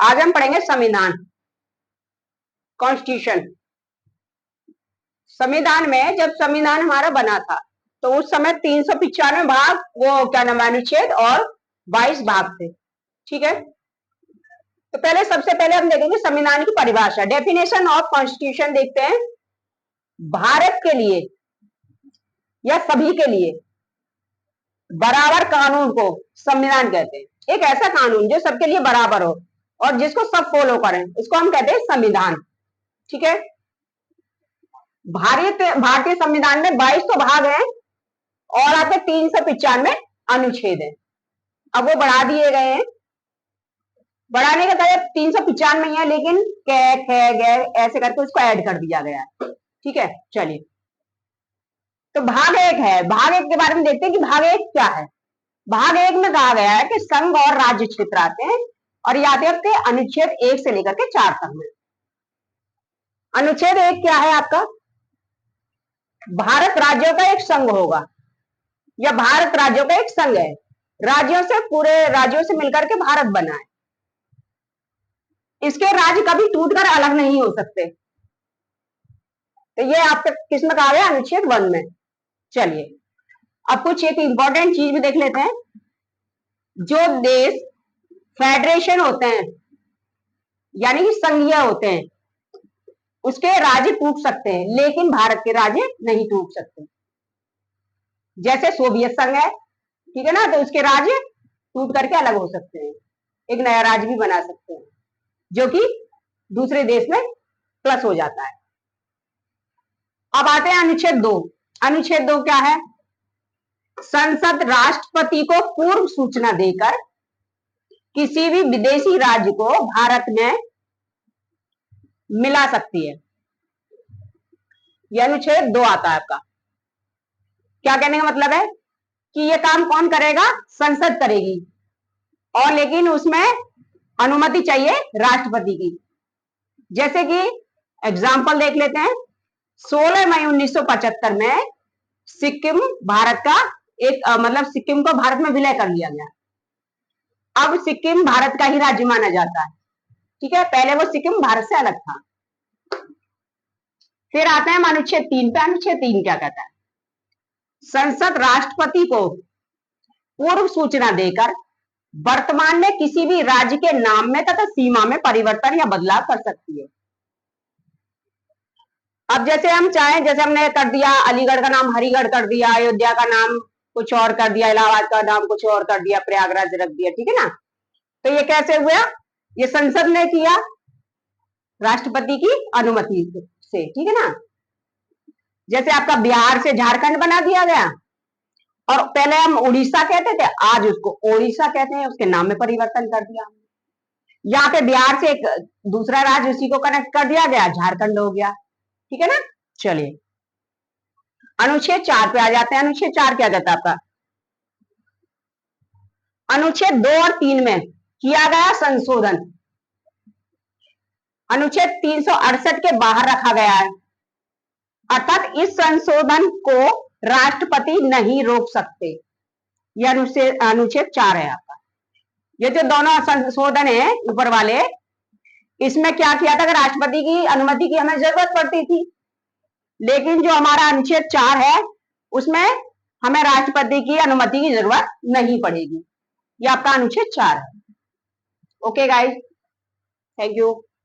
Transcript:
आज हम पढ़ेंगे संविधान, कॉन्स्टिट्यूशन। संविधान में जब संविधान हमारा बना था तो उस समय 395 भाग, वो क्या नाम, अनुच्छेद और 22 भाग थे। ठीक है, तो पहले सबसे पहले हम देखेंगे संविधान की परिभाषा, डेफिनेशन ऑफ कॉन्स्टिट्यूशन देखते हैं। भारत के लिए या सभी के लिए बराबर कानून को संविधान कहते हैं। एक ऐसा कानून जो सबके लिए बराबर हो और जिसको सब फॉलो करें, इसको हम कहते हैं संविधान। ठीक है, भारतीय संविधान में 22 तो भाग हैं और आपके 395 अनुच्छेद हैं। अब वो बढ़ा दिए गए हैं, बढ़ाने का मतलब 395 ही है, लेकिन ऐसे करके उसको ऐड कर दिया गया है। ठीक है, चलिए, तो भाग एक है। भाग एक के बारे में देखते हैं कि भाग एक क्या है। भाग एक में कहा गया है कि संघ और राज्य क्षेत्र आते हैं और ये आते हैं अनुच्छेद 1 से लेकर के 4 तक में। अनुच्छेद 1 क्या है आपका, भारत राज्यों का एक संघ होगा या भारत राज्यों का एक संघ है। राज्यों से, पूरे राज्यों से मिलकर के भारत बना है। इसके राज्य कभी टूटकर अलग नहीं हो सकते। तो ये आपका किसमें कहा गया, अनुच्छेद 1 में। चलिए, अब कुछ एक इंपॉर्टेंट चीज भी देख लेते हैं। जो देश फेडरेशन होते हैं यानी कि संघीय होते हैं, उसके राज्य टूट सकते हैं, लेकिन भारत के राज्य नहीं टूट सकते। जैसे सोवियत संघ है, ठीक है ना, तो उसके राज्य टूट करके अलग हो सकते हैं, एक नया राज्य भी बना सकते हैं जो कि दूसरे देश में प्लस हो जाता है। अब आते हैं अनुच्छेद 2। अनुच्छेद 2 क्या है, संसद राष्ट्रपति को पूर्व सूचना देकर किसी भी विदेशी राज्य को भारत में मिला सकती है। यह अनुच्छेद 2 आता है आपका। क्या कहने का मतलब है कि यह काम कौन करेगा, संसद करेगी, और लेकिन उसमें अनुमति चाहिए राष्ट्रपति की। जैसे कि एग्जाम्पल देख लेते हैं, 16 मई 1975 में सिक्किम भारत का एक मतलब सिक्किम को भारत में विलय कर लिया गया। अब सिक्किम भारत का ही राज्य माना जाता है। ठीक है, पहले वो सिक्किम भारत से अलग था। फिर आते हैं हम अनुच्छेद 3 पे। अनुच्छेद 3 क्या कहता है, संसद राष्ट्रपति को पूर्व सूचना देकर वर्तमान में किसी भी राज्य के नाम में तथा सीमा में परिवर्तन या बदलाव कर सकती है। अब जैसे हम चाहें, जैसे हमने कर दिया, अलीगढ़ का नाम हरिगढ़ कर दिया, अयोध्या का नाम कुछ और कर दिया, इलाहाबाद का नाम कुछ और कर दिया, प्रयागराज रख दिया। ठीक है ना, तो ये कैसे हुआ, ये संसद ने किया राष्ट्रपति की अनुमति से। ठीक है ना, जैसे आपका बिहार से झारखंड बना दिया गया, और पहले हम उड़ीसा कहते थे, आज उसको ओडिशा कहते हैं, उसके नाम में परिवर्तन कर दिया। यहाँ पे बिहार से एक दूसरा राज्य उसी को कनेक्ट कर दिया गया, झारखंड हो गया। ठीक है ना, चलिए अनुच्छेद 4 पे आ जाते हैं। अनुच्छेद 4 क्या कहता है आपका, अनुच्छेद 2 और 3 में किया गया संशोधन अनुच्छेद 368 के बाहर रखा गया है, अर्थात इस संशोधन को राष्ट्रपति नहीं रोक सकते। यह अनुच्छेद 4 है आपका। ये जो दोनों संशोधन है ऊपर वाले, इसमें क्या किया था कि राष्ट्रपति की अनुमति की हमें जरूरत पड़ती थी, लेकिन जो हमारा अनुच्छेद 4 है उसमें हमें राष्ट्रपति की अनुमति की जरूरत नहीं पड़ेगी। ये आपका अनुच्छेद 4 है। Okay guys, thank you.